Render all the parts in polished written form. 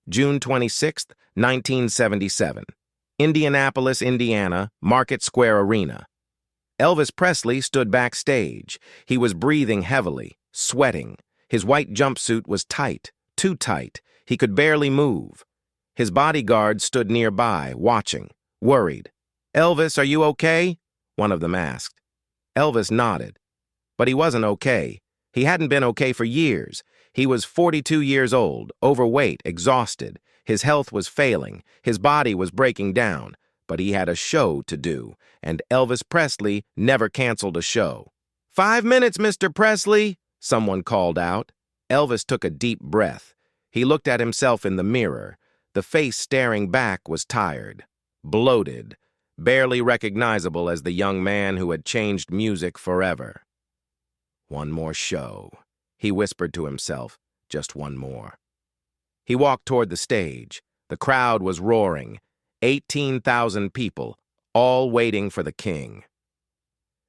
June 26, 1977. Indianapolis, Indiana, Market Square Arena. Elvis Presley stood backstage. He was breathing heavily, sweating. His white jumpsuit was tight, too tight. He could barely move. His bodyguard stood nearby, watching, worried. "Elvis, are you okay?" one of them asked. Elvis nodded. But he wasn't okay. He hadn't been okay for years. He was 42 years old, overweight, exhausted. His health was failing. His body was breaking down. But he had a show to do, and Elvis Presley never canceled a show. "5 minutes, Mr. Presley," someone called out. Elvis took a deep breath. He looked at himself in the mirror. The face staring back was tired, bloated, barely recognizable as the young man who had changed music forever. "One more show," he whispered to himself, "just one more." He walked toward the stage. The crowd was roaring. 18,000 people, all waiting for the king.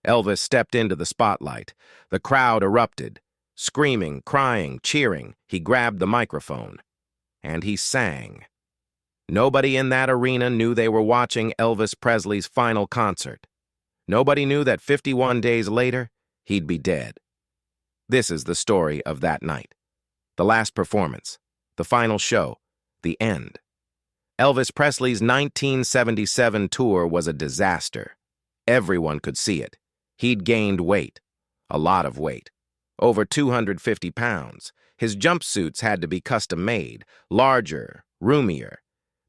Elvis stepped into the spotlight. The crowd erupted. Screaming, crying, cheering, he grabbed the microphone. And he sang. Nobody in that arena knew they were watching Elvis Presley's final concert. Nobody knew that 51 days later, he'd be dead. This is the story of that night. The last performance, the final show, the end. Elvis Presley's 1977 tour was a disaster. Everyone could see it. He'd gained weight, a lot of weight, over 250 pounds. His jumpsuits had to be custom-made, larger, roomier.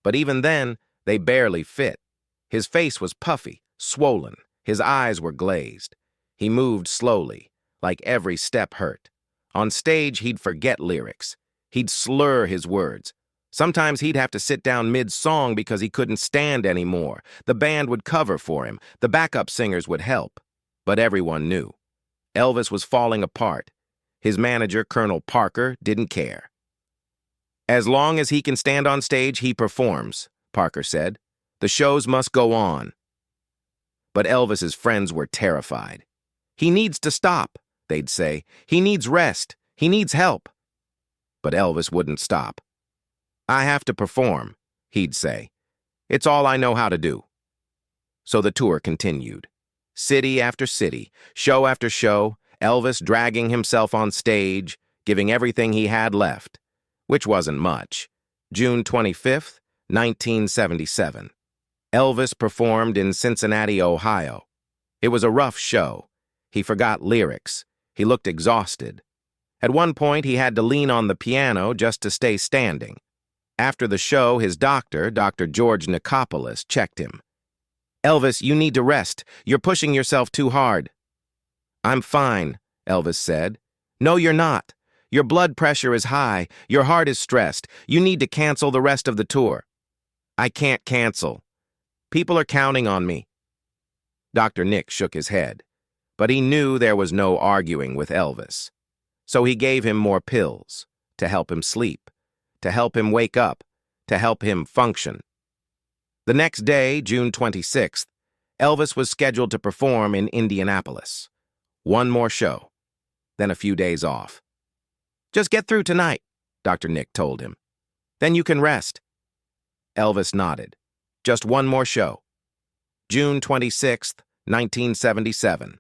But even then, they barely fit. His face was puffy, swollen. His eyes were glazed. He moved slowly, like every step hurt. On stage, he'd forget lyrics. He'd slur his words. Sometimes he'd have to sit down mid-song because he couldn't stand anymore. The band would cover for him. The backup singers would help. But everyone knew. Elvis was falling apart. His manager, Colonel Parker, didn't care. "As long as he can stand on stage, he performs," Parker said. "The shows must go on." But Elvis's friends were terrified. "He needs to stop," they'd say. "He needs rest. He needs help." But Elvis wouldn't stop. "I have to perform," he'd say. "It's all I know how to do." So the tour continued. City after city, show after show, Elvis dragging himself on stage, giving everything he had left, which wasn't much. June 25th, 1977. Elvis performed in Cincinnati, Ohio. It was a rough show. He forgot lyrics. He looked exhausted. At one point, he had to lean on the piano just to stay standing. After the show, his doctor, Dr. George Nicopolis, checked him. "Elvis, you need to rest. You're pushing yourself too hard." "I'm fine," Elvis said. "No, you're not. Your blood pressure is high. Your heart is stressed. You need to cancel the rest of the tour." "I can't cancel. People are counting on me." Dr. Nick shook his head, but he knew there was no arguing with Elvis. So he gave him more pills to help him sleep, to help him wake up, to help him function. The next day, June 26th, Elvis was scheduled to perform in Indianapolis. One more show, then a few days off. "Just get through tonight," Dr. Nick told him. "Then you can rest." Elvis nodded. Just one more show. June 26th, 1977.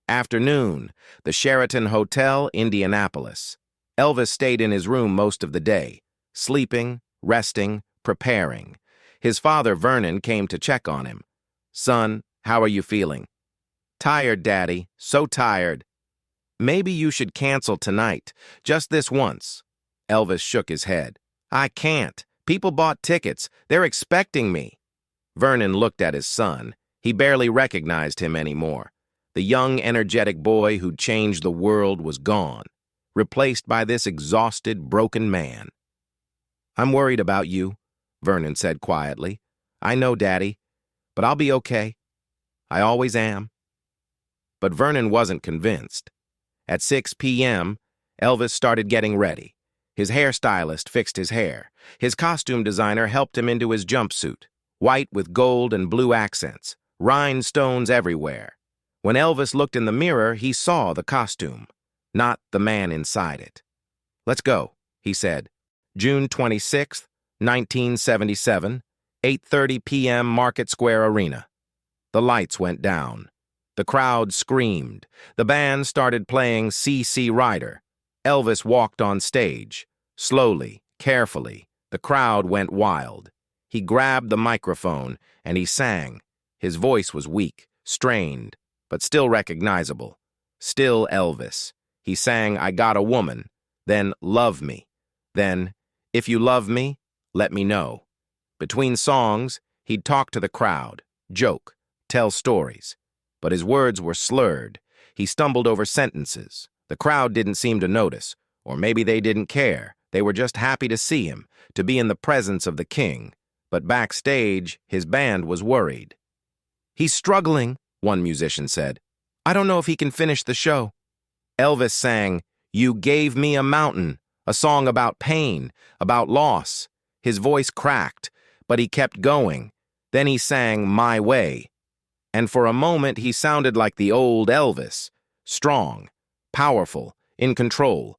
Afternoon, the Sheraton Hotel, Indianapolis. Elvis stayed in his room most of the day, sleeping, resting, preparing. His father, Vernon, came to check on him. "Son, how are you feeling?" "Tired, Daddy, so tired." "Maybe you should cancel tonight, just this once." Elvis shook his head. "I can't. People bought tickets. They're expecting me." Vernon looked at his son. He barely recognized him anymore. The young, energetic boy who'd changed the world was gone, replaced by this exhausted, broken man. "I'm worried about you," Vernon said quietly. "I know, Daddy, but I'll be okay. I always am." But Vernon wasn't convinced. At 6 p.m., Elvis started getting ready. His hairstylist fixed his hair. His costume designer helped him into his jumpsuit, white with gold and blue accents, rhinestones everywhere. When Elvis looked in the mirror, he saw the costume, not the man inside it. "Let's go," he said. June 26, 1977, 8:30 p.m. Market Square Arena. The lights went down. The crowd screamed. The band started playing C.C. Rider. Elvis walked on stage. Slowly, carefully, the crowd went wild. He grabbed the microphone and he sang. His voice was weak, strained, but still recognizable. Still Elvis. He sang I Got a Woman, then Love Me, then If You Love Me, Let Me Know. Between songs, he'd talk to the crowd, joke, tell stories. But his words were slurred. He stumbled over sentences. The crowd didn't seem to notice, or maybe they didn't care. They were just happy to see him, to be in the presence of the king. But backstage, his band was worried. "He's struggling," one musician said. "I don't know if he can finish the show." Elvis sang, "You Gave Me a Mountain," a song about pain, about loss. His voice cracked, but he kept going. Then he sang My Way. And for a moment he sounded like the old Elvis, strong, powerful, in control.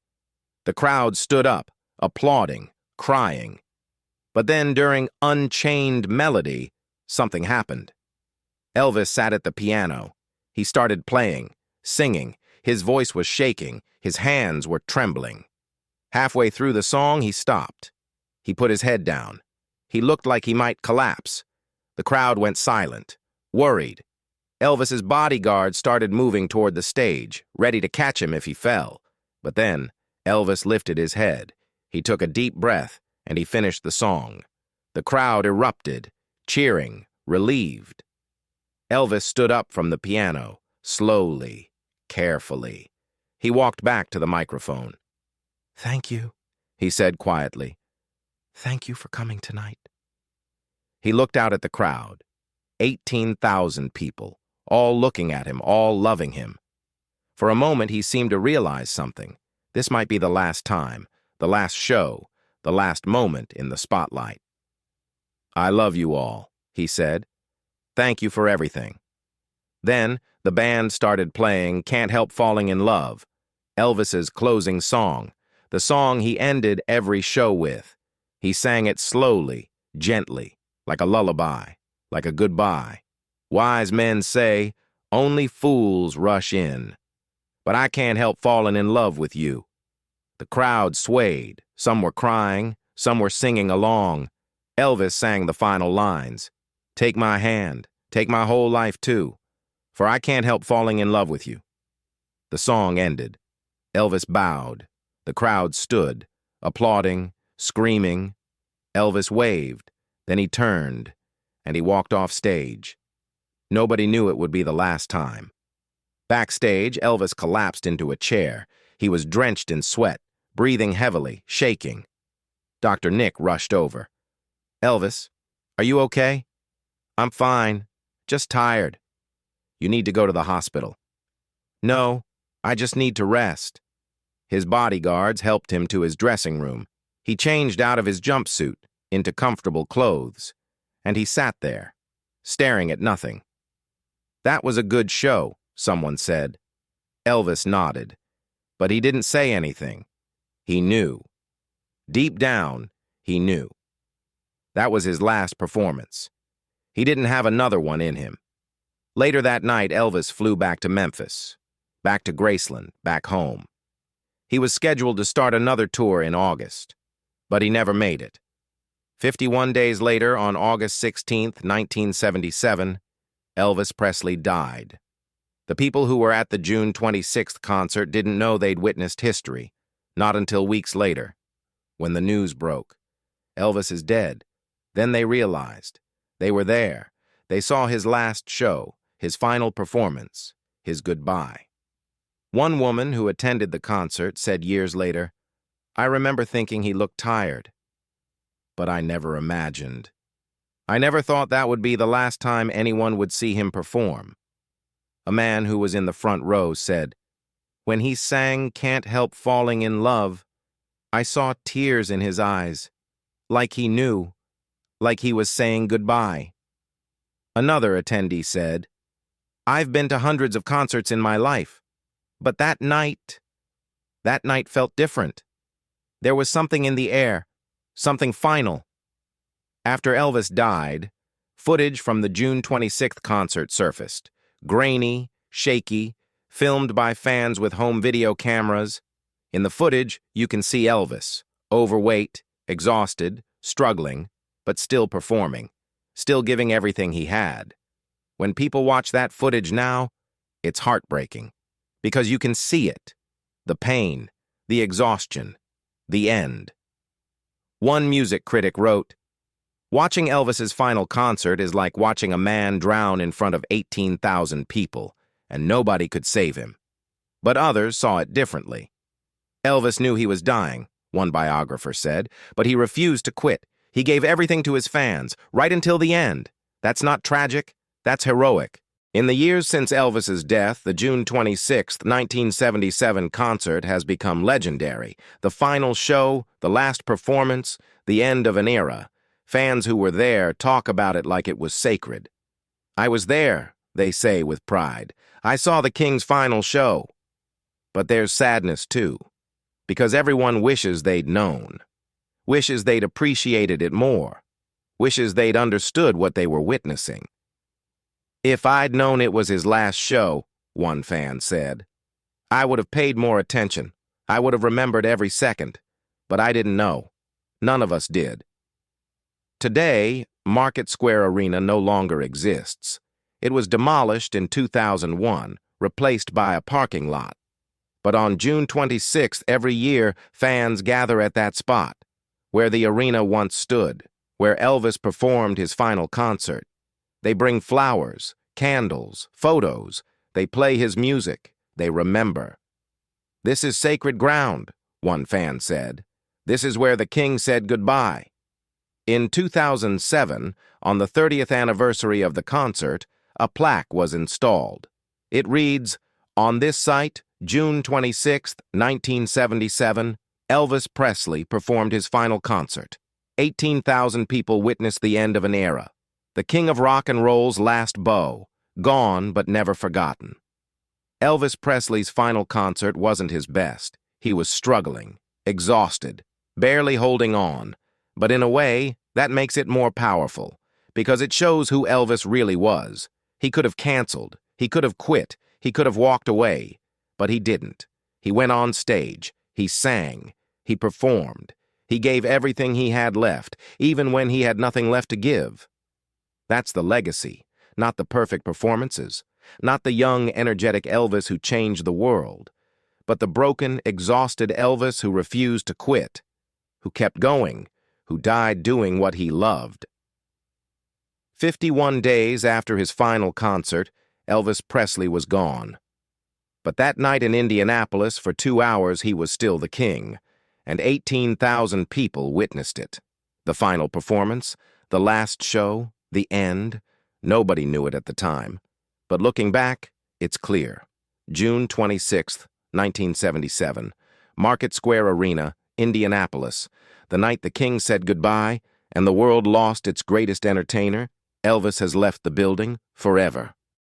The crowd stood up, applauding, crying. But then during Unchained Melody, something happened. Elvis sat at the piano. He started playing, singing. His voice was shaking. His hands were trembling. Halfway through the song, he stopped. He put his head down. He looked like he might collapse. The crowd went silent, worried. Elvis's bodyguards started moving toward the stage, ready to catch him if he fell. But then, Elvis lifted his head. He took a deep breath, and he finished the song. The crowd erupted, cheering, relieved. Elvis stood up from the piano, slowly, carefully. He walked back to the microphone. "Thank you," he said quietly. "Thank you for coming tonight." He looked out at the crowd. 18,000 people, all looking at him, all loving him. For a moment, he seemed to realize something. This might be the last time, the last show, the last moment in the spotlight. "I love you all," he said. "Thank you for everything." Then, the band started playing Can't Help Falling in Love, Elvis's closing song, the song he ended every show with. He sang it slowly, gently, like a lullaby, like a goodbye. Wise men say, only fools rush in. But I can't help falling in love with you. The crowd swayed. Some were crying, some were singing along. Elvis sang the final lines. "Take my hand, take my whole life too, for I can't help falling in love with you." The song ended. Elvis bowed. The crowd stood, applauding, screaming. Elvis waved. Then he turned, and he walked off stage. Nobody knew it would be the last time. Backstage, Elvis collapsed into a chair. He was drenched in sweat, breathing heavily, shaking. Dr. Nick rushed over. "Elvis, are you okay?" "I'm fine, just tired." "You need to go to the hospital." "No, I just need to rest." His bodyguards helped him to his dressing room. He changed out of his jumpsuit into comfortable clothes, and he sat there, staring at nothing. "That was a good show," someone said. Elvis nodded, but he didn't say anything. He knew. Deep down, he knew. That was his last performance. He didn't have another one in him. Later that night, Elvis flew back to Memphis, back to Graceland, back home. He was scheduled to start another tour in August, but he never made it. 51 days later, on August 16th, 1977, Elvis Presley died. The people who were at the June 26th concert didn't know they'd witnessed history, not until weeks later, when the news broke. Elvis is dead. Then they realized. They were there. They saw his last show, his final performance, his goodbye. One woman who attended the concert said years later, "I remember thinking he looked tired. But I never imagined. I never thought that would be the last time anyone would see him perform." A man who was in the front row said, "When he sang Can't Help Falling in Love, I saw tears in his eyes, like he knew, like he was saying goodbye." Another attendee said, "I've been to hundreds of concerts in my life, but that night felt different. There was something in the air, Something final. After Elvis died, footage from the June 26th concert surfaced. Grainy, shaky, filmed by fans with home video cameras. In the footage, you can see Elvis, overweight, exhausted, struggling, but still performing, still giving everything he had. When people watch that footage now, it's heartbreaking, because you can see it, the pain, the exhaustion, the end. One music critic wrote, "Watching Elvis's final concert is like watching a man drown in front of 18,000 people, and nobody could save him." But others saw it differently. "Elvis knew he was dying," one biographer said, "but he refused to quit. He gave everything to his fans, right until the end. That's not tragic, that's heroic." In the years since Elvis's death, the June 26, 1977 concert has become legendary. The final show, the last performance, the end of an era. Fans who were there talk about it like it was sacred. "I was there," they say with pride. "I saw the King's final show." But there's sadness too, because everyone wishes they'd known, wishes they'd appreciated it more, wishes they'd understood what they were witnessing. "If I'd known it was his last show," one fan said, "I would have paid more attention. I would have remembered every second. But I didn't know. None of us did." Today, Market Square Arena no longer exists. It was demolished in 2001, replaced by a parking lot. But on June 26th every year, fans gather at that spot, where the arena once stood, where Elvis performed his final concert. They bring flowers, candles, photos. They play his music. They remember. "This is sacred ground," one fan said. "This is where the King said goodbye." In 2007, on the 30th anniversary of the concert, a plaque was installed. It reads, "On this site, June 26, 1977, Elvis Presley performed his final concert. 18,000 people witnessed the end of an era. The King of Rock and Roll's last bow, gone but never forgotten." Elvis Presley's final concert wasn't his best. He was struggling, exhausted, barely holding on. But in a way, that makes it more powerful, because it shows who Elvis really was. He could have canceled, he could have quit, he could have walked away, but he didn't. He went on stage, he sang, he performed, he gave everything he had left, even when he had nothing left to give. That's the legacy, not the perfect performances, not the young, energetic Elvis who changed the world, but the broken, exhausted Elvis who refused to quit, who kept going, who died doing what he loved. 51 days after his final concert, Elvis Presley was gone. But that night in Indianapolis, for 2 hours, he was still the king, and 18,000 people witnessed it. The final performance, the last show, the end, nobody knew it at the time. But looking back, it's clear. June 26, 1977, Market Square Arena, Indianapolis, the night the King said goodbye and the world lost its greatest entertainer. Elvis has left the building forever.